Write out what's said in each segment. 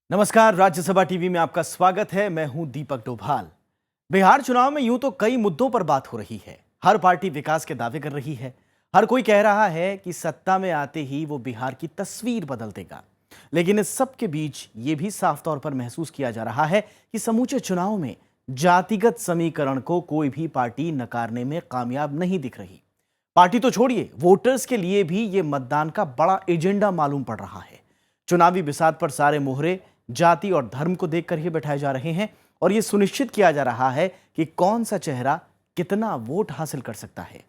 नमस्कार, राज्यसभा टीवी में आपका स्वागत है। मैं हूं दीपक डोभाल। बिहार चुनाव में यूं तो कई मुद्दों पर बात हो रही है। हर पार्टी विकास के दावे कर रही है। हर कोई कह रहा है कि सत्ता में आते ही वो बिहार की तस्वीर बदल देगा। लेकिन इस सब के बीच ये भी साफ तौर पर महसूस किया जा रहा है कि समूचे चुनाव में जातिगत समीकरण को कोई भी पार्टी नकारने में कामयाब नहीं दिख रही। पार्टी तो छोड़िए, वोटर्स के लिए भी ये मतदान का बड़ा एजेंडा मालूम पड़ रहा है। चुनावी बिसात पर सारे मोहरे जाति और धर्म को देखकर ही बैठाए जा रहे हैं और यह सुनिश्चित किया जा रहा है कि कौन सा चेहरा कितना वोट हासिल कर सकता है।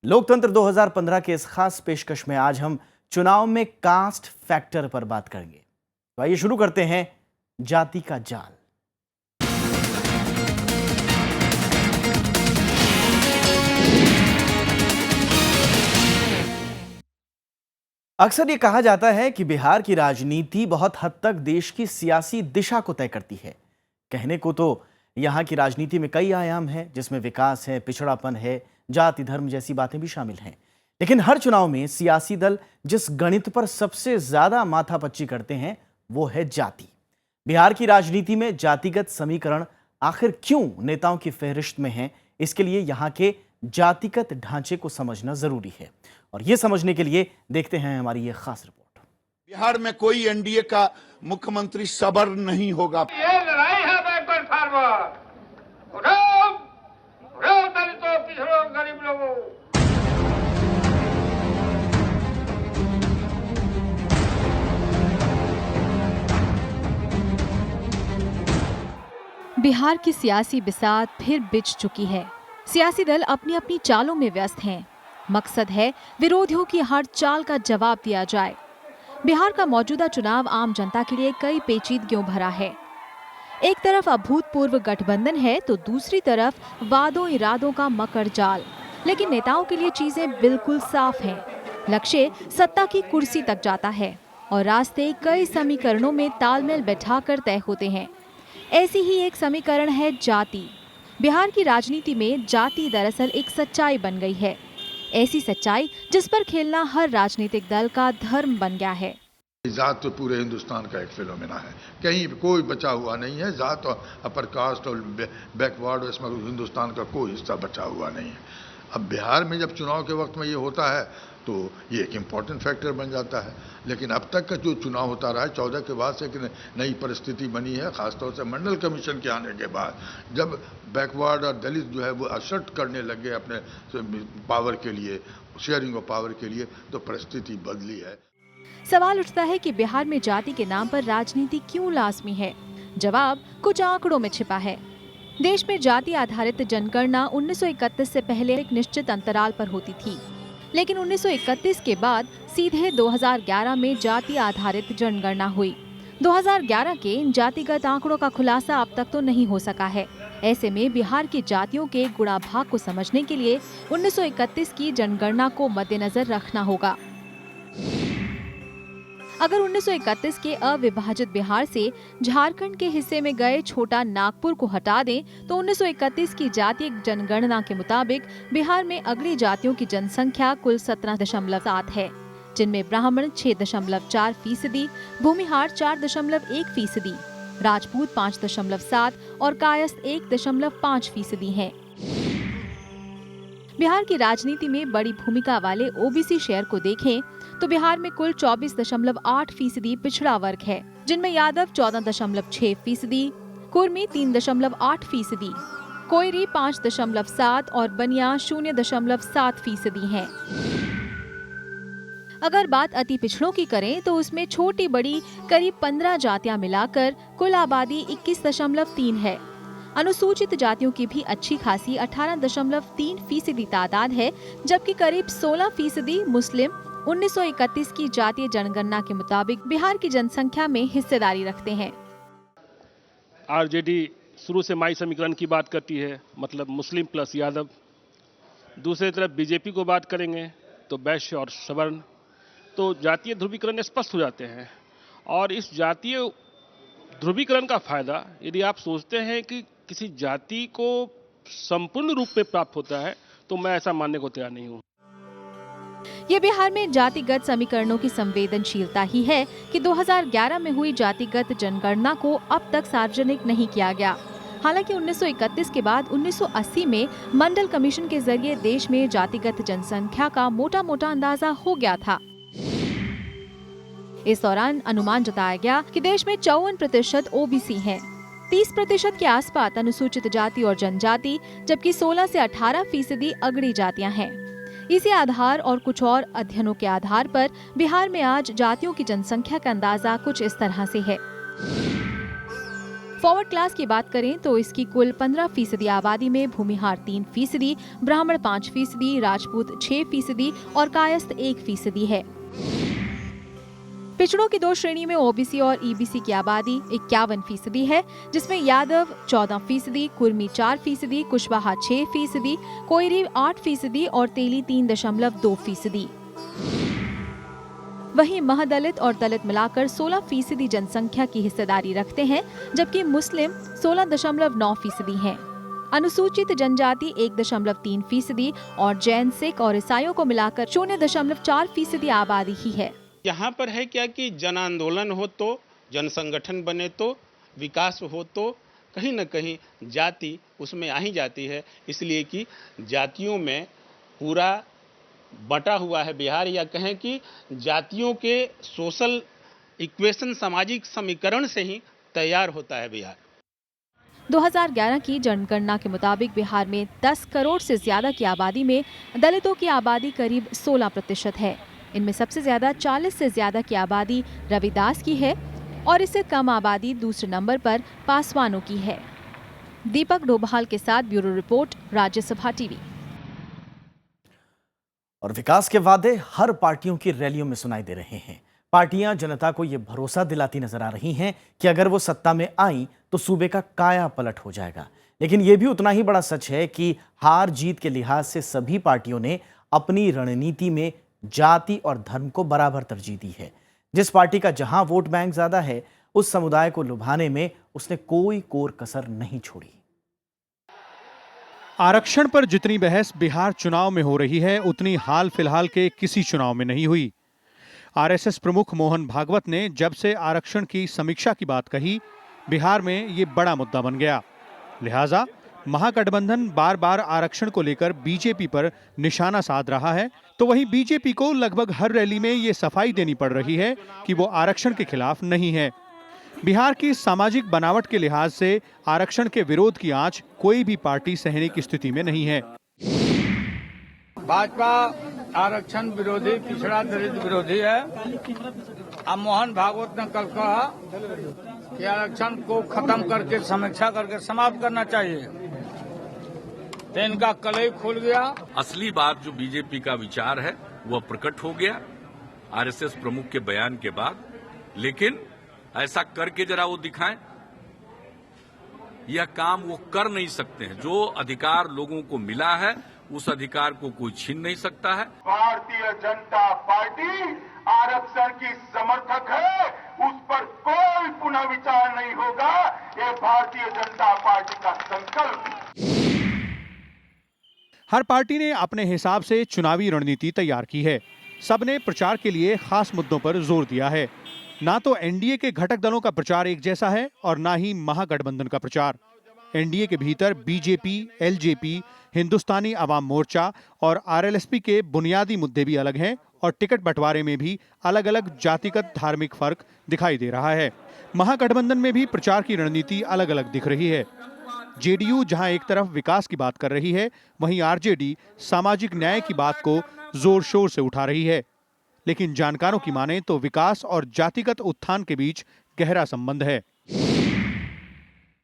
लोकतंत्र 2015 के इस खास पेशकश में आज हम चुनाव में कास्ट फैक्टर पर बात करेंगे। तो आइए शुरू करते हैं जाति का जाल। अक्सर ये कहा जाता है कि बिहार की राजनीति बहुत हद तक देश की सियासी दिशा को तय करती है। कहने को तो यहाँ की राजनीति में कई आयाम हैं, जिसमें विकास है, पिछड़ापन है, जाति धर्म जैसी बातें भी शामिल हैं। लेकिन हर चुनाव में सियासी दल जिस गणित पर सबसे ज्यादा माथापच्ची करते हैं वो है जाति। बिहार की राजनीति में जातिगत समीकरण आखिर क्यों नेताओं की फहरिस्त में है, इसके लिए यहाँ के जातिगत ढांचे को समझना जरूरी है। और ये समझने के लिए देखते हैं हमारी ये खास रिपोर्ट। बिहार में कोई एनडीए का मुख्यमंत्री सबर नहीं होगा। ये लड़ाई है बैकवर्ड फार्मर। उठाओ, उठाओ दलितों, पिछड़ों, गरीब लोगों। बिहार की सियासी बिसात फिर बिछ चुकी है। सियासी दल अपनी अपनी चालों में व्यस्त हैं। मकसद है विरोधियों की हर चाल का जवाब दिया जाए। बिहार का मौजूदा चुनाव आम जनता के लिए कई पेचीदगियों भरा है। एक तरफ अभूतपूर्व गठबंधन है तो दूसरी तरफ वादों इरादों का मकर जाल। लेकिन नेताओं के लिए चीजें बिल्कुल साफ हैं। लक्ष्य सत्ता की कुर्सी तक जाता है और रास्ते कई समीकरणों में तालमेल बैठाकर तय होते हैं। ऐसी ही एक समीकरण है जाति। बिहार की राजनीति में जाति दरअसल एक सच्चाई बन गई है। ऐसी सच्चाई जिस पर खेलना हर राजनीतिक दल का धर्म बन गया है। जात तो पूरे हिंदुस्तान का एक फिनोमेना है, कहीं कोई बचा हुआ नहीं है। जात और अपर कास्ट और बैकवर्ड, इसमें हिंदुस्तान का कोई हिस्सा बचा हुआ नहीं है। अब बिहार में जब चुनाव के वक्त में ये होता है तो ये एक इम्पॉर्टेंट फैक्टर बन जाता है। लेकिन अब तक का जो चुनाव होता रहा है, 14 के बाद से एक नई परिस्थिति बनी है, खासतौर से मंडल कमीशन के आने के बाद, जब बैकवर्ड और दलित जो है वो असर्ट करने लगे अपने पावर के लिए, शेयरिंग ऑफ पावर के लिए, तो परिस्थिति बदली है। सवाल उठता है कि बिहार में जाति के नाम पर राजनीति क्यों लाजमी है। जवाब कुछ आंकड़ों में छिपा है। देश में जाति आधारित जनगणना 1931 से पहले एक निश्चित अंतराल पर होती थी, लेकिन 1931 के बाद सीधे 2011 में जाति आधारित जनगणना हुई। 2011 के इन जातिगत आंकड़ों का खुलासा अब तक तो नहीं हो सका है। ऐसे में बिहार की जातियों के गुणा भाग को समझने के लिए 1931 की जनगणना को मद्देनजर रखना होगा। अगर 1931 के अविभाजित बिहार से झारखंड के हिस्से में गए छोटा नागपुर को हटा दें तो 1931 की जातीय जनगणना के मुताबिक बिहार में अगली जातियों की जनसंख्या कुल 17.7 है, जिनमें ब्राह्मण 6.4%, भूमिहार 4.1%, राजपूत 5.7 और कायस्थ 1.5% हैं। बिहार की राजनीति में बड़ी भूमिका वाले ओबीसी शेयर को देखें तो बिहार में कुल 24.8% पिछड़ा वर्ग है, जिनमें यादव 14.6%, कुर्मी 3.8%, कोयरी 5.7 और बनिया 0.7% हैं। अगर बात अति पिछड़ों की करें तो उसमें छोटी बड़ी करीब 15 जातियां मिलाकर कुल आबादी 21.3 है। अनुसूचित जातियों की भी अच्छी खासी 18.3% तादाद है, जबकि करीब 16% मुस्लिम 1931 की जातीय जनगणना के मुताबिक बिहार की जनसंख्या में हिस्सेदारी रखते हैं। आरजेडी शुरू से माई समीकरण की बात करती है, मतलब मुस्लिम प्लस यादव। दूसरी तरफ बीजेपी को बात करेंगे तो वैश्य और सवर्ण। तो जातीय ध्रुवीकरण स्पष्ट हो जाते हैं। और इस जातीय ध्रुवीकरण का फायदा यदि आप सोचते हैं कि किसी जाति को संपूर्ण रूप में प्राप्त होता है, तो मैं ऐसा मानने को तैयार नहीं हूँ। ये बिहार में जातिगत समीकरणों की संवेदनशीलता ही है कि 2011 में हुई जातिगत जनगणना को अब तक सार्वजनिक नहीं किया गया। हालांकि 1931 के बाद 1980 में मंडल कमीशन के जरिए देश में जातिगत जनसंख्या का मोटा अंदाजा हो गया था। इस दौरान अनुमान जताया गया कि देश में 54% ओबीसी हैं, 30% के आसपास अनुसूचित जाति और जनजाति, जबकि 16 से 18% अगड़ी जातियां हैं। इसी आधार और कुछ और अध्ययनों के आधार पर बिहार में आज जातियों की जनसंख्या का अंदाजा कुछ इस तरह से है। फॉरवर्ड क्लास की बात करें तो इसकी कुल 15% आबादी में भूमिहार 3%, ब्राह्मण 5%, राजपूत 6% और कायस्थ 1% है। पिछड़ों की 2 श्रेणी में ओबीसी और ईबीसी की आबादी 51% है, जिसमें यादव 14%, कुर्मी 4%, कुशवाहा 6%, कोयरी 8% और तेली 3.2%। वहीं महदलित और दलित मिलाकर 16% जनसंख्या की हिस्सेदारी रखते हैं, जबकि मुस्लिम 16.9% हैं। अनुसूचित जनजाति 1.3% और जैन, सिख और ईसाइयों को मिलाकर 0.4% आबादी ही है। यहाँ पर है क्या कि जन आंदोलन हो तो, जन संगठन बने तो, विकास हो तो कहीं न कहीं जाति उसमें आ ही जाती है, इसलिए कि जातियों में पूरा बटा हुआ है बिहार, या कहें कि जातियों के सोशल इक्वेशन, सामाजिक समीकरण से ही तैयार होता है बिहार। 2011 की जनगणना के मुताबिक बिहार में 10 करोड़ से ज्यादा की आबादी में दलितों की आबादी करीब 16% है। इनमें सबसे ज्यादा 40 से ज्यादा की आबादी रविदास की है और इससे कम आबादी दूसरे नंबर पर पासवानों की है। दीपक डोभाल के साथ ब्यूरो रिपोर्ट, राज्यसभा टीवी। और विकास के वादे हर पार्टियों की रैलियों में सुनाई दे रहे हैं। पार्टियां जनता को यह भरोसा दिलाती नजर आ रही हैं कि अगर वो सत्ता में आई तो सूबे का काया पलट हो जाएगा। लेकिन यह भी उतना ही बड़ा सच है कि हार जीत के लिहाज से सभी पार्टियों ने अपनी रणनीति में जाति और धर्म को बराबर तरजीह दी है। जिस पार्टी का जहां वोट बैंक ज्यादा है, उस समुदाय को लुभाने में उसने कोई कोर कसर नहीं छोड़ी। आरक्षण पर जितनी बहस बिहार चुनाव में हो रही है, उतनी हाल फिलहाल के किसी चुनाव में नहीं हुई। आरएसएस प्रमुख मोहन भागवत ने जब से आरक्षण की समीक्षा की बात कही, बिहार में ये बड़ा मुद्दा बन गया। लिहाजा महागठबंधन बार बार आरक्षण को लेकर बीजेपी पर निशाना साध रहा है, तो वहीं बीजेपी को लगभग हर रैली में ये सफाई देनी पड़ रही है कि वो आरक्षण के खिलाफ नहीं है। बिहार की सामाजिक बनावट के लिहाज से आरक्षण के विरोध की आंच कोई भी पार्टी सहने की स्थिति में नहीं है। भाजपा आरक्षण विरोधी, पिछड़ा दलित विरोधी है। अब मोहन भागवत ने कल कहा कि आरक्षण को खत्म करके, समीक्षा करके समाप्त करना चाहिए, तो इनका कलई खुल गया। असली बात जो बीजेपी का विचार है वह प्रकट हो गया आरएसएस प्रमुख के बयान के बाद। लेकिन ऐसा करके जरा वो दिखाएं। यह काम वो कर नहीं सकते हैं। जो अधिकार लोगों को मिला है उस अधिकार को कोई छीन नहीं सकता है। भारतीय जनता पार्टी आरक्षण की समर्थक है, उस पर कोई पुनः विचार नहीं होगा। ये भारतीय जनता पार्टी का संकल्प है। हर पार्टी ने अपने हिसाब से चुनावी रणनीति तैयार की है। सबने प्रचार के लिए खास मुद्दों पर जोर दिया है। ना तो एनडीए के घटक दलों का प्रचार एक जैसा है और ना ही महागठबंधन का प्रचार। एनडीए के भीतर बीजेपी, एलजेपी, हिंदुस्तानी अवाम मोर्चा और आरएलएसपी के बुनियादी मुद्दे भी अलग हैं और टिकट बंटवारे में भी अलग अलग जातिगत धार्मिक फर्क दिखाई दे रहा है। महागठबंधन में भी प्रचार की रणनीति अलग अलग दिख रही है। जेडीयू जहां एक तरफ विकास की बात कर रही है, वहीं आरजेडी सामाजिक न्याय की बात को जोर शोर से उठा रही है। लेकिन जानकारों की माने तो विकास और जातिगत उत्थान के बीच गहरा संबंध है।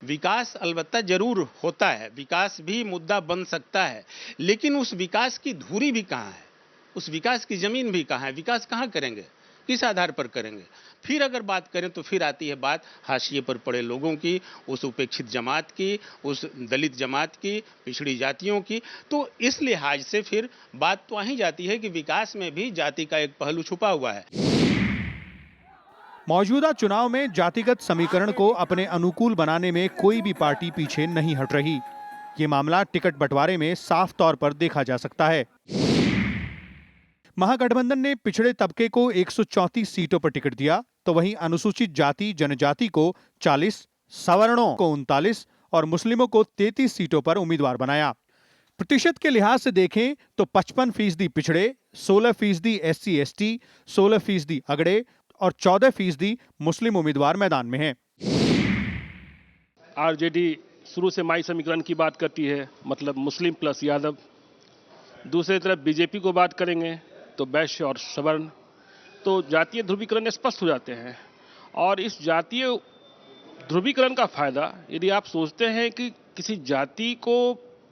विकास अलबत्ता जरूर होता है, विकास भी मुद्दा बन सकता है, लेकिन उस विकास की धुरी भी कहाँ है, उस विकास की जमीन भी कहाँ है, विकास कहाँ करेंगे, किस आधार पर करेंगे। फिर अगर बात करें तो फिर आती है बात हाशिए पर पड़े लोगों की, उस उपेक्षित जमात की, उस दलित जमात की, पिछड़ी जातियों की। तो इस लिहाज से फिर बात तो आ ही जाती है कि विकास में भी जाति का एक पहलू छुपा हुआ है। मौजूदा चुनाव में जातिगत समीकरण को अपने अनुकूल बनाने में कोई भी पार्टी पीछे नहीं हट रही। ये मामला टिकट बंटवारे में साफ तौर पर देखा जा सकता है। महागठबंधन ने पिछड़े तबके को 134 सीटों पर टिकट दिया, तो वहीं अनुसूचित जाति जनजाति को 40, सवर्णों को 39 और मुस्लिमों को 33 सीटों पर उम्मीदवार बनाया। प्रतिशत के लिहाज से देखें तो 55% पिछड़े, 16% SC ST, 16% अगड़े और 14% मुस्लिम उम्मीदवार मैदान में हैं। आरजेडी शुरू से माई समीकरण की बात करती है, मतलब मुस्लिम प्लस यादव। दूसरी तरफ बीजेपी को बात करेंगे तो वैश्य और सवर्ण। तो जातीय ध्रुवीकरण स्पष्ट हो जाते हैं, और इस जातीय ध्रुवीकरण का फायदा यदि आप सोचते हैं कि किसी जाति को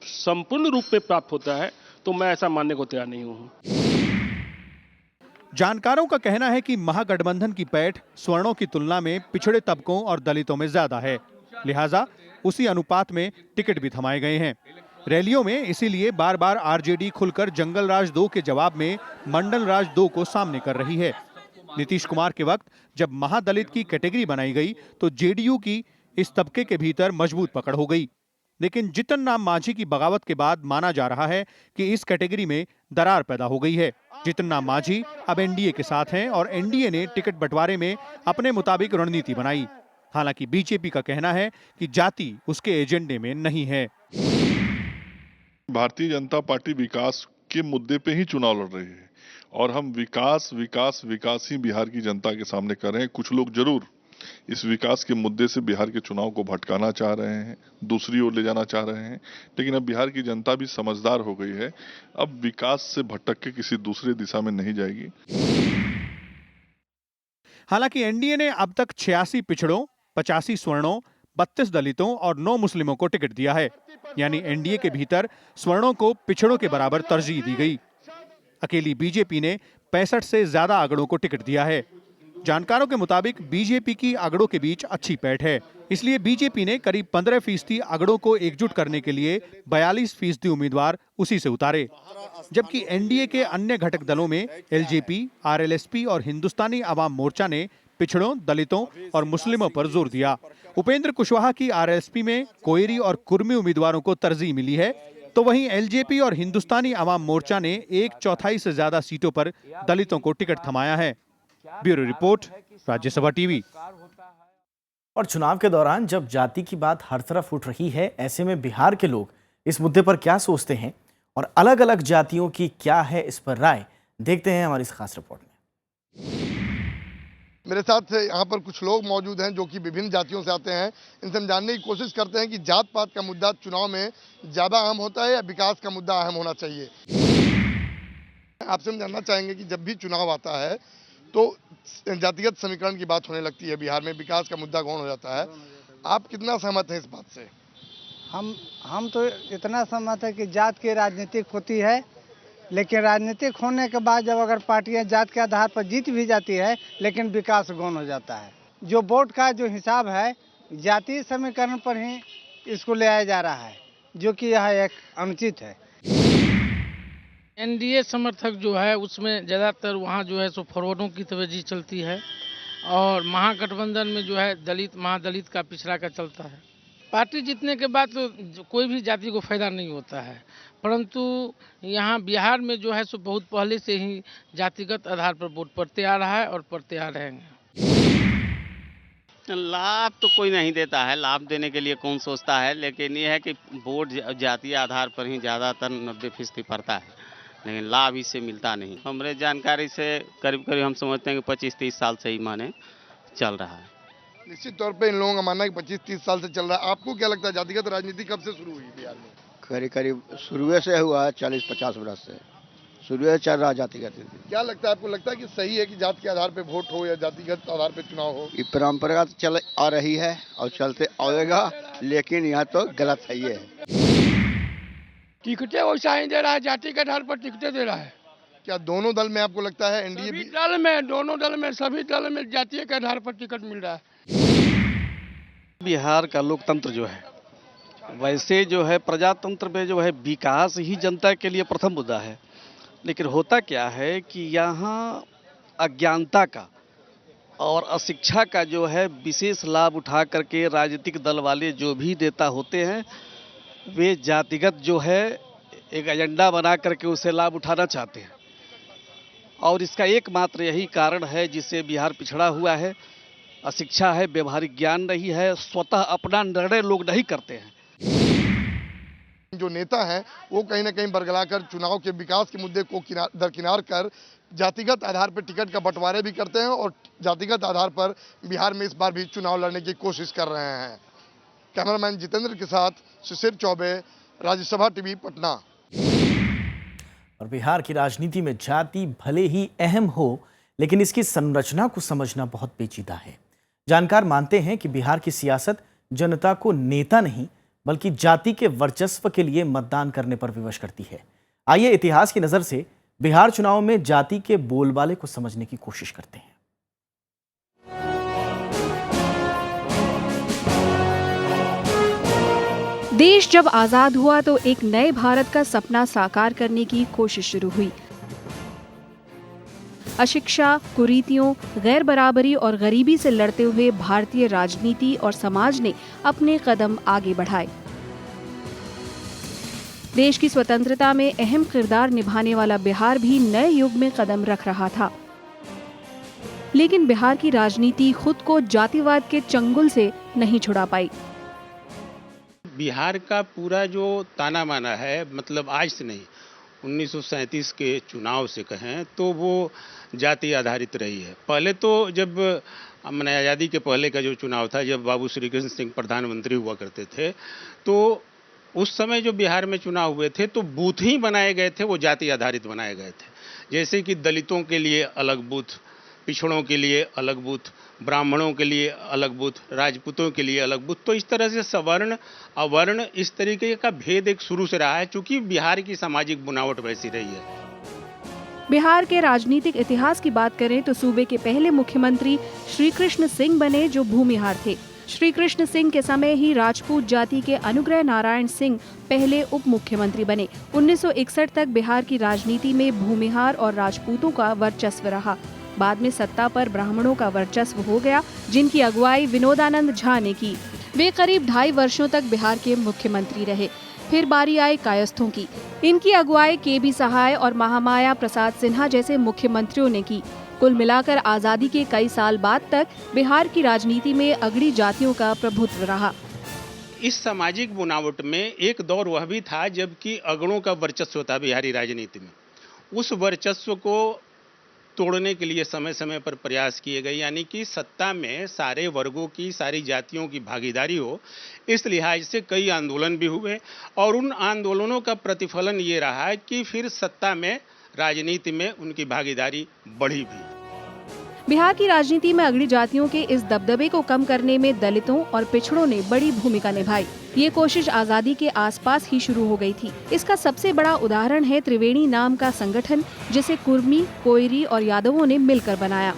संपूर्ण रूप में प्राप्त होता है, तो मैं ऐसा मानने को तैयार नहीं हूं। जानकारों का कहना है कि महागठबंधन की पैठ स्वर्णों की तुलना में पिछड़े तबकों और दलितों में ज्यादा है, लिहाजा उसी अनुपात में टिकट भी थमाए गए हैं। रैलियों में इसीलिए बार बार आरजेडी खुलकर जंगल राज 2 के जवाब में मंडल राज 2 को सामने कर रही है। नीतीश कुमार के वक्त जब महादलित की कैटेगरी बनाई गई तो जेडीयू की इस तबके के भीतर मजबूत पकड़ हो गई, लेकिन जीतन राम मांझी की बगावत के बाद माना जा रहा है कि इस कैटेगरी में दरार पैदा हो गई है। जीतन राम मांझी अब एनडीए के साथ हैं और एनडीए ने टिकट बंटवारे में अपने मुताबिक रणनीति बनाई। हालांकि बीजेपी का कहना है कि जाति उसके एजेंडे में नहीं है। भारतीय जनता पार्टी विकास के मुद्दे पे ही चुनाव लड़ रही है, और हम विकास विकास विकास ही बिहार की जनता के सामने कर रहे हैं। कुछ लोग जरूर इस विकास के मुद्दे से बिहार के चुनाव को भटकाना चाह रहे हैं, दूसरी ओर ले जाना चाह रहे हैं, लेकिन अब बिहार की जनता भी समझदार हो गई है। अब विकास से भटक के किसी दूसरी दिशा में नहीं जाएगी। हालांकि एनडीए ने अब तक 86 पिछड़ों, 85 स्वर्णों, 32 दलितों और 9 मुस्लिमों को टिकट दिया है, यानी एनडीए के भीतर स्वर्णों को पिछड़ों के बराबर तरजीह दी गई। अकेली बीजेपी ने 65 से ज्यादा अगड़ों को टिकट दिया है। जानकारों के मुताबिक बीजेपी की अगड़ों के बीच अच्छी पैठ है, इसलिए बीजेपी ने करीब 15% अगड़ों को एकजुट करने के लिए 42% उम्मीदवार उसी से उतारे, जबकि एनडीए के अन्य घटक दलों में एलजेपी, आरएलएसपी और हिंदुस्तानी अवाम मोर्चा ने पिछड़ों, दलितों और मुस्लिमों पर जोर दिया। उपेंद्र कुशवाहा की आरएलएसपी में कोयरी और कुर्मी उम्मीदवारों को तरजीह मिली है, तो वहीं एलजेपी और हिंदुस्तानी अवाम मोर्चा ने 1/4 से ज्यादा सीटों पर दलितों को टिकट थमाया है। Bureau report, Rajya Sabha TV. और चुनाव के दौरान जब जाति की बात हर तरफ उठ रही है, ऐसे में बिहार के लोग इस मुद्दे पर क्या सोचते हैं और अलग अलग जातियों की क्या है इस पर राय, देखते हैं हमारी इस खास रिपोर्ट में। मेरे साथ यहाँ पर कुछ लोग मौजूद हैं जो कि विभिन्न जातियों से आते हैं। इनसे हम जानने की कोशिश करते हैं कि जात पात का मुद्दा चुनाव में ज़्यादा अहम होता है या विकास का मुद्दा अहम होना चाहिए। आपसे हम जानना चाहेंगे कि जब भी चुनाव आता है तो जातिगत समीकरण की बात होने लगती है, बिहार में विकास का मुद्दा गौण हो जाता है। आप कितना सहमत हैं इस बात से? हम तो इतना सहमत है कि जात की राजनीतिक होती है, लेकिन राजनीतिक होने के बाद जब अगर पार्टियां जात के आधार पर जीत भी जाती है, लेकिन विकास गौण हो जाता है। जो वोट का जो हिसाब है जातीय समीकरण पर ही इसको ले आया जा रहा है, जो कि यह एक अनुचित है। एनडीए समर्थक जो है उसमें ज़्यादातर वहाँ जो है सो फॉरवर्डों की तरजीह चलती है, और महागठबंधन में जो है दलित महादलित का पिछड़ा का चलता है। पार्टी जीतने के बाद तो कोई भी जाति को फायदा नहीं होता है, परंतु यहाँ बिहार में जो है सो बहुत पहले से ही जातिगत आधार पर वोट पड़ते आ रहा है और पड़ते आ रहेंगे। लाभ तो कोई नहीं देता है, लाभ देने के लिए कौन सोचता है, लेकिन ये है कि वोट जातीय आधार पर ही ज़्यादातर 90% पड़ता है, लेकिन लाभ इससे मिलता नहीं। हमारे जानकारी से करीब करीब हम समझते हैं कि 25-30 साल से ही माने चल रहा है। निश्चित तौर पे इन लोगों का मानना है कि 25-30 साल से चल रहा है। आपको क्या लगता है जातिगत राजनीति कब से शुरू हुई बिहार में? करीब शुरू से हुआ है, 40-50 वर्ष से शुरू से चल रहा जातिगत। क्या लगता है आपको, लगता है कि सही है कि जात के आधार पे वोट हो या जातिगत आधार पे चुनाव हो? ये परंपरा चल आ रही है और चलते आएगा, लेकिन यहाँ तो गलत है। ये टिकटें वैसा ही दे रहा है, जाति के आधार पर टिकटें दे रहा है। क्या दोनों दल में आपको लगता है एनडीए भी? दल में, दोनों दल में, सभी दल में जातीय के आधार पर टिकट मिल रहा है। बिहार का लोकतंत्र जो है, वैसे जो है प्रजातंत्र में जो है विकास ही जनता के लिए प्रथम मुद्दा है, लेकिन होता क्या है कि यहाँ अज्ञानता का और अशिक्षा का जो है विशेष लाभ उठा करके राजनीतिक दल वाले जो भी नेता होते हैं, वे जातिगत जो है एक एजेंडा बना करके उसे लाभ उठाना चाहते हैं। और इसका एकमात्र यही कारण है जिससे बिहार पिछड़ा हुआ है। अशिक्षा है, व्यवहारिक ज्ञान नहीं है, स्वतः अपना निर्णय लोग नहीं करते हैं। जो नेता हैं वो कहीं ना कहीं बरगलाकर चुनाव के विकास के मुद्दे को दरकिनार कर जातिगत आधार पर टिकट का बंटवारे भी करते हैं और जातिगत आधार पर बिहार में इस बार भी चुनाव लड़ने की कोशिश कर रहे हैं। कैमरामैन जितेंद्र के साथ शिशिर चौबे, राज्यसभा टीवी, पटना। और बिहार की राजनीति में जाति भले ही अहम हो, लेकिन इसकी संरचना को समझना बहुत पेचीदा है। जानकार मानते हैं कि बिहार की सियासत जनता को नेता नहीं बल्कि जाति के वर्चस्व के लिए मतदान करने पर विवश करती है। आइए इतिहास की नजर से बिहार चुनाव में जाति के बोलबाले को समझने की कोशिश करते हैं। देश जब आजाद हुआ तो एक नए भारत का सपना साकार करने की कोशिश शुरू हुई। अशिक्षा, कुरीतियों, गैर बराबरी और गरीबी से लड़ते हुए भारतीय राजनीति और समाज ने अपने कदम आगे बढ़ाए। देश की स्वतंत्रता में अहम किरदार निभाने वाला बिहार भी नए युग में कदम रख रहा था। लेकिन बिहार की राजनीति खुद को जातिवाद के चंगुल से नहीं छुड़ा पाई। बिहार का पूरा जो ताना माना है, मतलब आज से नहीं, 1937 के चुनाव से कहें तो वो जाति आधारित रही है। पहले तो जब मैंने आज़ादी के पहले का जो चुनाव था, जब बाबू श्री कृष्ण सिंह प्रधानमंत्री हुआ करते थे, तो उस समय जो बिहार में चुनाव हुए थे तो बूथ ही बनाए गए थे, वो जाति आधारित बनाए गए थे। जैसे कि दलितों के लिए अलग बूथ, पिछड़ों के लिए अलग बूथ, ब्राह्मणों के लिए अलग बूथ, राजपूतों के लिए अलग बूथ। तो इस तरह से सवर्ण अवर्ण इस तरीके का भेद एक शुरू से रहा है, चूंकि बिहार की सामाजिक बुनावट वैसी रही है। बिहार के राजनीतिक इतिहास की बात करें तो सूबे के पहले मुख्यमंत्री श्री कृष्ण सिंह बने, जो भूमिहार थे। श्री कृष्ण सिंह के समय ही राजपूत जाति के अनुग्रह नारायण सिंह पहले उप मुख्यमंत्री बने। 1961 तक बिहार की राजनीति में भूमिहार और राजपूतों का वर्चस्व रहा। बाद में सत्ता पर ब्राह्मणों का वर्चस्व हो गया, जिनकी अगुवाई विनोदानंद झा ने की। वे करीब 2.5 वर्षों तक बिहार के मुख्यमंत्री रहे। फिर बारी आई कायस्थों की। इनकी अगुवाई के.बी. सहाय और महामाया प्रसाद सिन्हा जैसे मुख्यमंत्रियों ने की। कुल मिलाकर आजादी के कई साल बाद तक बिहार की राजनीति में अगड़ी जातियों का प्रभुत्व रहा। इस सामाजिक बुनावट में एक दौर वह भी था जबकि अगड़ों का वर्चस्व था बिहारी राजनीति में। उस वर्चस्व को तोड़ने के लिए समय समय पर प्रयास किए गए, यानी कि सत्ता में सारे वर्गों की, सारी जातियों की भागीदारी हो। इस लिहाज से कई आंदोलन भी हुए और उन आंदोलनों का प्रतिफलन ये रहा है कि फिर सत्ता में, राजनीति में उनकी भागीदारी बढ़ी भी। बिहार की राजनीति में अगड़ी जातियों के इस दबदबे को कम करने में दलितों और पिछड़ों ने बड़ी भूमिका निभाई। ये कोशिश आजादी के आसपास ही शुरू हो गई थी। इसका सबसे बड़ा उदाहरण है त्रिवेणी नाम का संगठन, जिसे कुर्मी, कोयरी और यादवों ने मिलकर बनाया।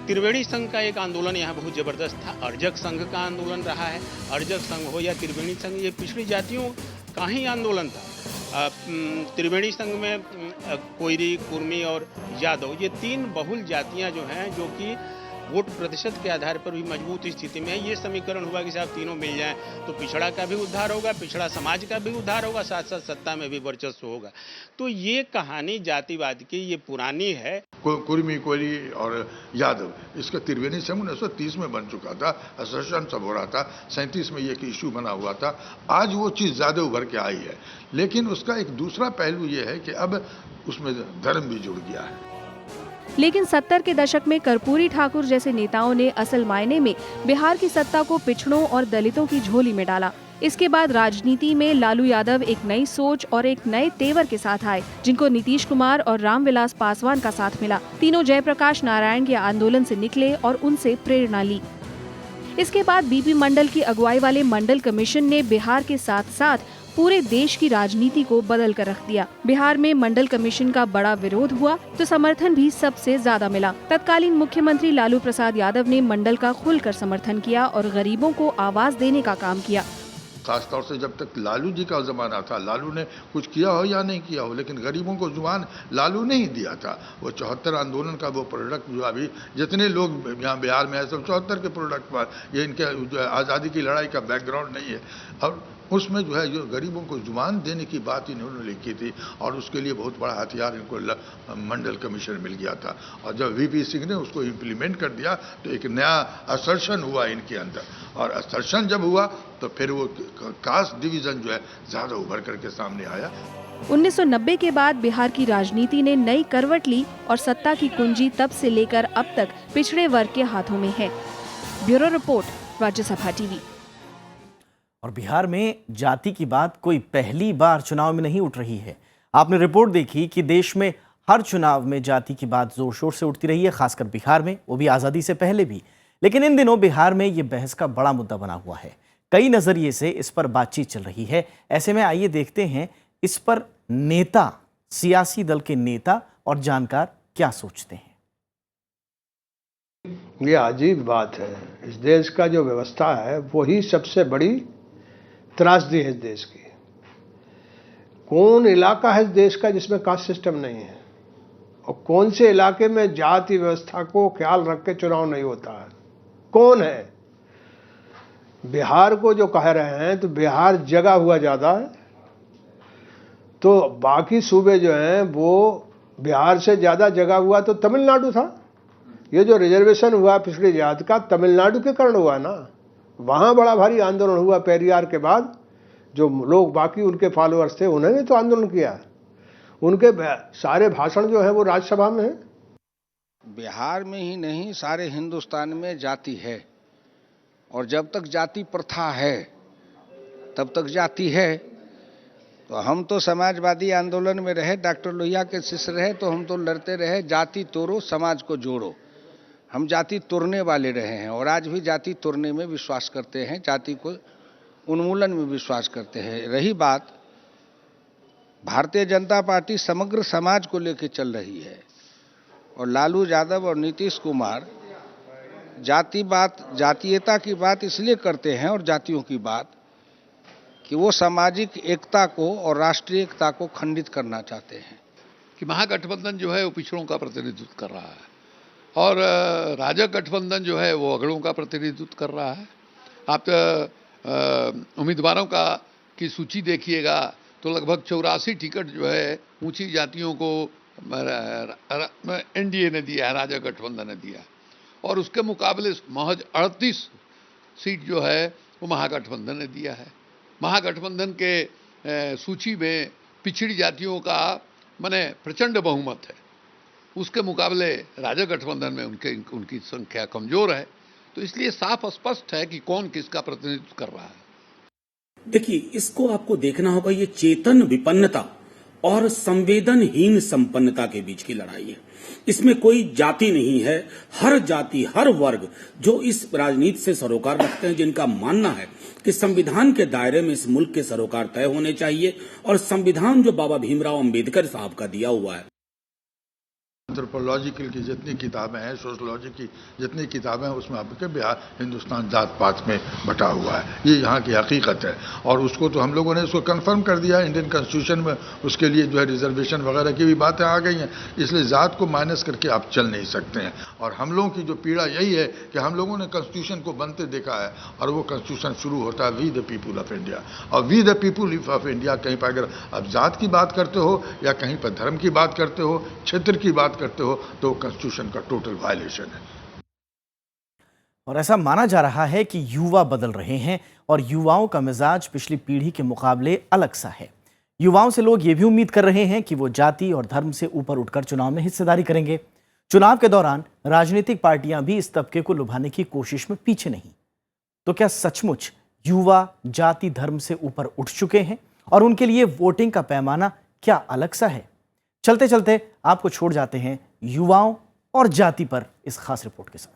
त्रिवेणी संघ का एक आंदोलन यहाँ बहुत जबरदस्त था। अर्जक संघ का आंदोलन रहा है। अर्जक संघ हो या त्रिवेणी संघ, ये पिछड़ी जातियों का ही आंदोलन था। त्रिवेणी संघ में कोयरी, कुर्मी और यादव, ये 3 बहुल जातियां जो हैं, जो कि वोट प्रतिशत के आधार पर भी मजबूत स्थिति में है। ये समीकरण हुआ कि साहब तीनों मिल जाएं तो पिछड़ा का भी उद्धार होगा, पिछड़ा समाज का भी उद्धार होगा, साथ साथ सत्ता में भी वर्चस्व होगा। तो ये कहानी जातिवाद की ये पुरानी है। कुर्मी, कोयरी और यादव, इसका त्रिवेणी संघ 1930 में बन चुका था। एसोसिएशन सब हो रहा था। 37 में ये इशू बना हुआ था। आज वो चीज़ ज़्यादा उभर के आई है, लेकिन उसका एक दूसरा पहलू ये है कि अब उसमें धर्म भी जुड़ गया है। लेकिन 70 के दशक में कर्पूरी ठाकुर जैसे नेताओं ने असल मायने में बिहार की सत्ता को पिछड़ों और दलितों की झोली में डाला। इसके बाद राजनीति में लालू यादव एक नई सोच और एक नए तेवर के साथ आए, जिनको नीतीश कुमार और रामविलास पासवान का साथ मिला। तीनों जयप्रकाश नारायण के आंदोलन से निकले और उनसे प्रेरणा ली। इसके बाद बीपी मंडल की अगुवाई वाले मंडल कमीशन ने बिहार के साथ साथ पूरे देश की राजनीति को बदल कर रख दिया। बिहार में मंडल कमीशन का बड़ा विरोध हुआ तो समर्थन भी सबसे ज्यादा मिला। तत्कालीन मुख्यमंत्री लालू प्रसाद यादव ने मंडल का खुलकर समर्थन किया और गरीबों को आवाज देने का काम किया। खासतौर से जब तक लालू जी का जमाना था, लालू ने कुछ किया हो या नहीं किया हो, लेकिन गरीबों को जुबान लालू ने ही दिया था। वो 74 आंदोलन का वो प्रोडक्ट जो अभी जितने लोग यहाँ बिहार में है, सब 74 के प्रोडक्ट पर, ये इनके आज़ादी की लड़ाई का बैकग्राउंड नहीं है। और उसमें जो है जो गरीबों को जुबान देने की बात इन्होंने लिखी थी और उसके लिए बहुत बड़ा हथियार इनको मंडल कमीशन मिल गया था। और जब वीपी सिंह ने उसको इम्प्लीमेंट कर दिया तो एक नया असर्शन हुआ इनके अंदर, और असर्शन जब हुआ तो फिर वो कास्ट डिवीजन जो है ज़्यादा उभर करके सामने आया। 1990 के बाद बिहार की राजनीति ने नई करवट ली और सत्ता की कुंजी तब से लेकर अब तक पिछड़े वर्ग के हाथों में है। Bureau report, Rajya Sabha TV. और बिहार में जाति की बात कोई पहली बार चुनाव में नहीं उठ रही है। आपने रिपोर्ट देखी कि देश में हर चुनाव में जाति की बात जोर शोर से उठती रही है, खासकर बिहार में, वो भी आज़ादी से पहले भी। लेकिन इन दिनों बिहार में ये बहस का बड़ा मुद्दा बना हुआ है। कई नजरिए से इस पर बातचीत चल रही है। ऐसे में आइए देखते हैं इस पर नेता, सियासी दल के नेता और जानकार क्या सोचते हैं। ये अजीब बात है। इस देश का जो व्यवस्था है वही सबसे बड़ी त्रासदी है इस देश की। कौन इलाका है इस देश का जिसमें कास्ट सिस्टम नहीं है, और कौन से इलाके में जाति व्यवस्था को ख्याल रख के चुनाव नहीं होता है? कौन है? बिहार को जो कह रहे हैं तो बिहार जगा हुआ ज़्यादा है, तो बाकी सूबे जो हैं वो बिहार से ज़्यादा जगा हुआ तो तमिलनाडु था। ये जो रिजर्वेशन हुआ पिछड़ी जात का तमिलनाडु के कारण हुआ ना, वहाँ बड़ा भारी आंदोलन हुआ पेरियार के बाद। जो लोग बाकी उनके फॉलोअर्स थे उन्होंने तो आंदोलन किया। उनके सारे भाषण जो है वो राज्यसभा में है। बिहार में ही नहीं सारे हिंदुस्तान में जाति है, और जब तक जाति प्रथा है तब तक जाति है। तो हम तो समाजवादी आंदोलन में रहे, डॉक्टर लोहिया के शिष्य रहे, तो हम तो लड़ते रहे जाति तोड़ो समाज को जोड़ो। हम जाति तोड़ने वाले रहे हैं और आज भी जाति तोड़ने में विश्वास करते हैं, जाति को उन्मूलन में विश्वास करते हैं। रही बात, भारतीय जनता पार्टी समग्र समाज को लेकर चल रही है, और लालू यादव और नीतीश कुमार जातीयता की बात इसलिए करते हैं और जातियों की बात कि वो सामाजिक एकता को और राष्ट्रीय एकता को खंडित करना चाहते हैं। कि महागठबंधन जो है वो पिछड़ों का प्रतिनिधित्व कर रहा है और राजग गठबंधन जो है वो अगड़ों का प्रतिनिधित्व कर रहा है। आप उम्मीदवारों की सूची देखिएगा तो लगभग 84 टिकट जो है ऊंची जातियों को एनडीए ने दिया है, राजग गठबंधन ने दिया, और उसके मुकाबले महज 38 सीट जो है वो महागठबंधन ने दिया है। महागठबंधन के सूची में पिछड़ी जातियों का माने प्रचंड बहुमत है, उसके मुकाबले राजग गठबंधन में उनकी संख्या कमजोर है। तो इसलिए साफ स्पष्ट है कि कौन किसका प्रतिनिधित्व कर रहा है। देखिए, इसको आपको देखना होगा, ये चेतन विपन्नता और संवेदनहीन संपन्नता के बीच की लड़ाई है। इसमें कोई जाति नहीं है। हर जाति, हर वर्ग जो इस राजनीति से सरोकार रखते हैं, जिनका मानना है कि संविधान के दायरे में इस मुल्क के सरोकार तय होने चाहिए, और संविधान जो बाबा भीमराव अंबेडकर साहब का दिया हुआ है। एंथ्रोपोलॉजिकल की जितनी किताबें हैं, सोशलॉजी की जितनी किताबें हैं, उसमें आपके बिहार हिंदुस्तान जात पात में बटा हुआ है। ये यहाँ की हकीकत है, और उसको तो हम लोगों ने इसको कंफर्म कर दिया है इंडियन कॉन्स्टिट्यूशन में। उसके लिए जो है रिजर्वेशन वगैरह की भी बातें आ गई हैं, इसलिए जात को माइनस करके आप चल नहीं सकते हैं। और हम लोगों की जो पीड़ा यही है कि हम लोगों ने कॉन्स्टिट्यूशन को बनते देखा है, और वो कॉन्स्टिट्यूशन शुरू होता है we the people of India, और we the people of India कहीं पर अगर आप जात की बात करते हो या कहीं पर धर्म की बात करते हो, क्षेत्र की बात करते हो, तो कॉन्स्टिट्यूशन का टोटल वायलेशन है। और ऐसा माना जा रहा है कि युवा बदल रहे हैं और युवाओं का मिजाज पिछली पीढ़ी के मुकाबले अलग सा है। युवाओं से लोग ये भी उम्मीद कर रहे हैं कि वो जाति और धर्म से ऊपर उठकर चुनाव में हिस्सेदारी करेंगे। चुनाव के दौरान राजनीतिक पार्टियां भी इस तबके को लुभाने की कोशिश में पीछे नहीं। तो क्या सचमुच युवा जाति धर्म से ऊपर उठ चुके हैं और उनके लिए वोटिंग का पैमाना क्या अलग सा है? चलते चलते आपको छोड़ जाते हैं युवाओं और जाति पर इस खास रिपोर्ट के साथ।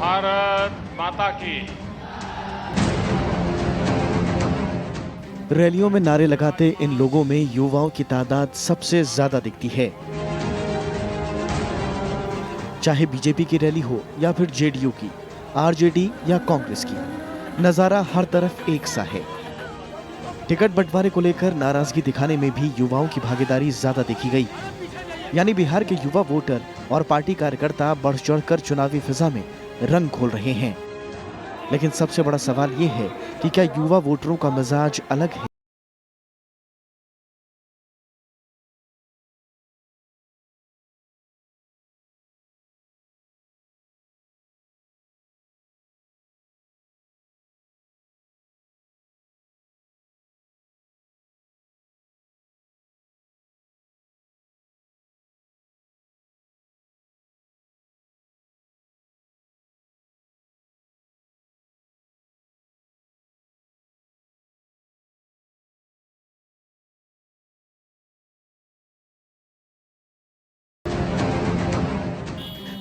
भारत माता की। रैलियों में नारे लगाते इन लोगों में युवाओं की तादाद सबसे ज्यादा दिखती है। चाहे बीजेपी की रैली हो या फिर जेडीयू की, आरजेडी या कांग्रेस की, नजारा हर तरफ एक सा है। टिकट बंटवारे को लेकर नाराजगी दिखाने में भी युवाओं की भागीदारी ज्यादा देखी गई। यानी बिहार के युवा वोटर और पार्टी कार्यकर्ता बढ़ चढ़कर चुनावी फिजा में रंग घोल रहे हैं। लेकिन सबसे बड़ा सवाल ये है कि क्या युवा वोटरों का मिजाज अलग है?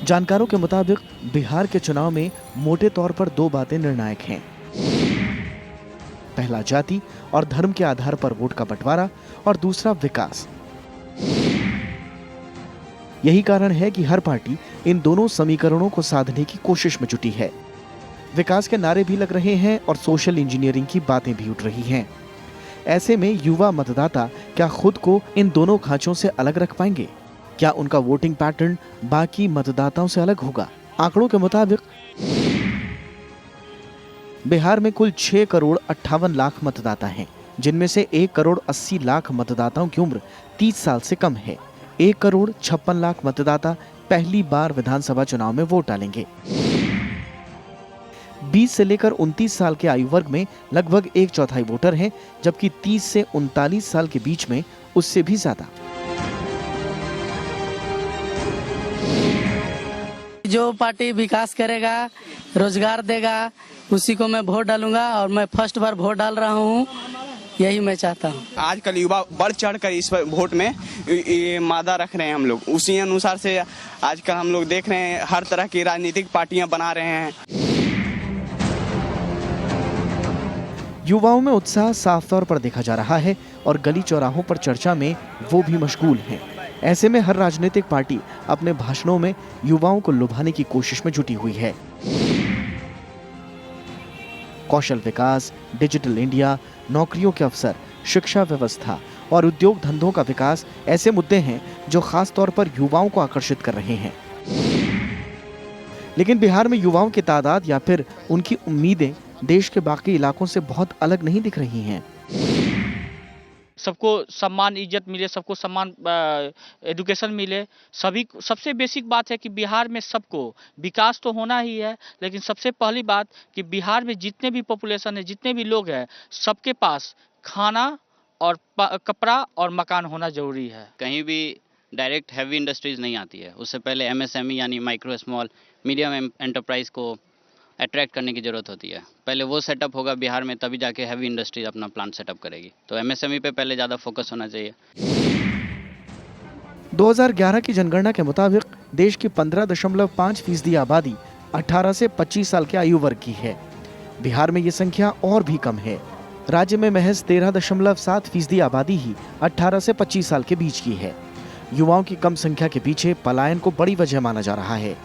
जानकारों के मुताबिक बिहार के चुनाव में मोटे तौर पर दो बातें निर्णायक हैं। पहला जाति और धर्म के आधार पर वोट का बंटवारा और दूसरा विकास। यही कारण है कि हर पार्टी इन दोनों समीकरणों को साधने की कोशिश में जुटी है। विकास के नारे भी लग रहे हैं और सोशल इंजीनियरिंग की बातें भी उठ रही हैं। ऐसे में युवा मतदाता क्या खुद को इन दोनों खांचों से अलग रख पाएंगे? क्या उनका वोटिंग पैटर्न बाकी मतदाताओं से अलग होगा? आंकड़ों के मुताबिक बिहार में कुल 6 करोड़ 58 लाख मतदाता हैं, जिनमें से 1 करोड़ 80 लाख मतदाताओं की उम्र 30 साल से कम है। 1 करोड़ 56 लाख मतदाता पहली बार विधानसभा चुनाव में वोट डालेंगे। 20 से लेकर 29 साल के आयु वर्ग में लगभग 1/4 वोटर हैं, जबकि 30 से 39 साल के बीच में उससे भी ज्यादा। जो पार्टी विकास करेगा, रोजगार देगा, उसी को मैं वोट डालूंगा और मैं फर्स्ट बार वोट डाल रहा हूँ, यही मैं चाहता हूँ। आजकल युवा बढ़ चढ़ कर इस वोट में मादा रख रहे हैं। हम लोग उसी अनुसार से आजकल हम लोग देख रहे हैं, हर तरह की राजनीतिक पार्टियां बना रहे हैं। युवाओं में उत्साह साफ तौर पर देखा जा रहा है और गली चौराहों पर चर्चा में वो भी मशगूल हैं। ऐसे में हर राजनीतिक पार्टी अपने भाषणों में युवाओं को लुभाने की कोशिश में जुटी हुई है। कौशल विकास, डिजिटल इंडिया, नौकरियों के अवसर, शिक्षा व्यवस्था और उद्योग धंधों का विकास ऐसे मुद्दे हैं जो खास तौर पर युवाओं को आकर्षित कर रहे हैं। लेकिन बिहार में युवाओं की तादाद या फिर उनकी उम्मीदें देश के बाकी इलाकों से बहुत अलग नहीं दिख रही हैं। सबको सम्मान इज्जत मिले, सबको सम्मान एजुकेशन मिले। सबसे बेसिक बात है कि बिहार में सबको विकास तो होना ही है, लेकिन सबसे पहली बात कि बिहार में जितने भी पॉपुलेशन है, जितने भी लोग हैं, सबके पास खाना और कपड़ा और मकान होना जरूरी है। कहीं भी डायरेक्ट हैवी इंडस्ट्रीज नहीं आती है, उससे पहले एमएसएमई यानी माइक्रो स्मॉल मीडियम एंटरप्राइज को अट्रैक्ट करने की जरूरत होती है। पहले वो सेटअप होगा बिहार में, तभी जाके हैवी इंडस्ट्रीज अपना प्लांट सेटअप करेगी। तो एमएसएमई पे पहले ज़्यादा फोकस होना चाहिए। 2011 की जनगणना के मुताबिक देश की 15.5% आबादी 18 से 25 साल के आयु वर्ग की है। बिहार में ये संख्या और भी कम है। राज्य में महज 13.7% आबादी ही 18 से 25 साल के बीच की है। युवाओं की कम संख्या के पीछे पलायन को बड़ी वजह माना जा रहा है।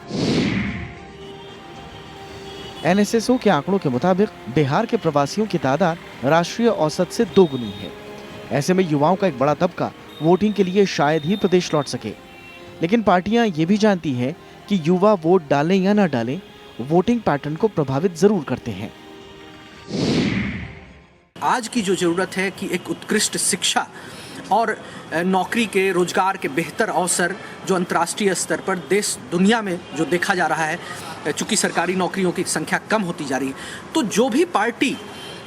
एनएसएसओ के आंकड़ों के मुताबिक बिहार के प्रवासियों की तादाद राष्ट्रीय औसत से 2 गुनी है। ऐसे में युवाओं का एक बड़ा तबका वोटिंग के लिए शायद ही प्रदेश लौट सके। लेकिन पार्टियां ये भी जानती हैं कि युवा वोट डालें या ना डालें, वोटिंग पैटर्न को प्रभावित जरूर करते हैं। आज की जो जरूरत है कि एक उत्कृष्ट शिक्षा और नौकरी के, रोजगार के बेहतर अवसर जो अंतर्राष्ट्रीय स्तर पर देश दुनिया में जो देखा जा रहा है, चूंकि सरकारी नौकरियों की संख्या कम होती जा रही है, तो जो भी पार्टी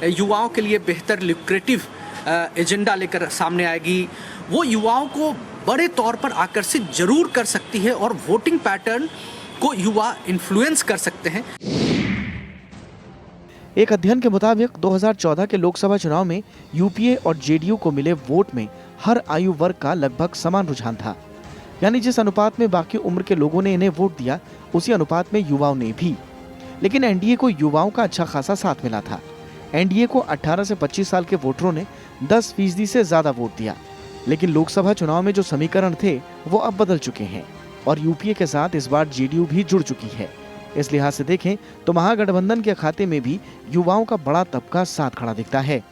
युवाओं के लिए बेहतर लुक्रेटिव एजेंडा लेकर सामने आएगी, वो युवाओं को बड़े तौर पर आकर्षित जरूर कर सकती है और वोटिंग पैटर्न को युवा इन्फ्लुएंस कर सकते हैं। एक अध्ययन के मुताबिक 2014 के लोकसभा चुनाव में यूपीए और जेडीयू को मिले वोट में हर आयु वर्ग का लगभग समान रुझान था। यानी जिस अनुपात में बाकी उम्र के लोगों ने इन्हें वोट दिया, उसी अनुपात में युवाओं ने भी। लेकिन एनडीए को युवाओं का अच्छा खासा साथ मिला था। एनडीए को 18 से 25 साल के वोटरों ने 10% से ज्यादा वोट दिया। लेकिन लोकसभा चुनाव में जो समीकरण थे वो अब बदल चुके हैं और यूपीए के साथ इस बार जेडीयू भी जुड़ चुकी है। इस लिहाज से देखें तो महागठबंधन के खाते में भी युवाओं का बड़ा तबका साथ खड़ा दिखता है।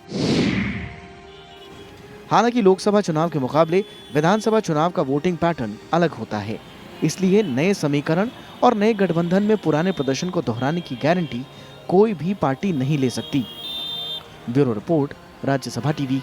हालांकि लोकसभा चुनाव के मुकाबले विधानसभा चुनाव का वोटिंग पैटर्न अलग होता है। इसलिए नए समीकरण और नए गठबंधन में पुराने प्रदर्शन को दोहराने की गारंटी कोई भी पार्टी नहीं ले सकती। Bureau report, Rajya Sabha TV.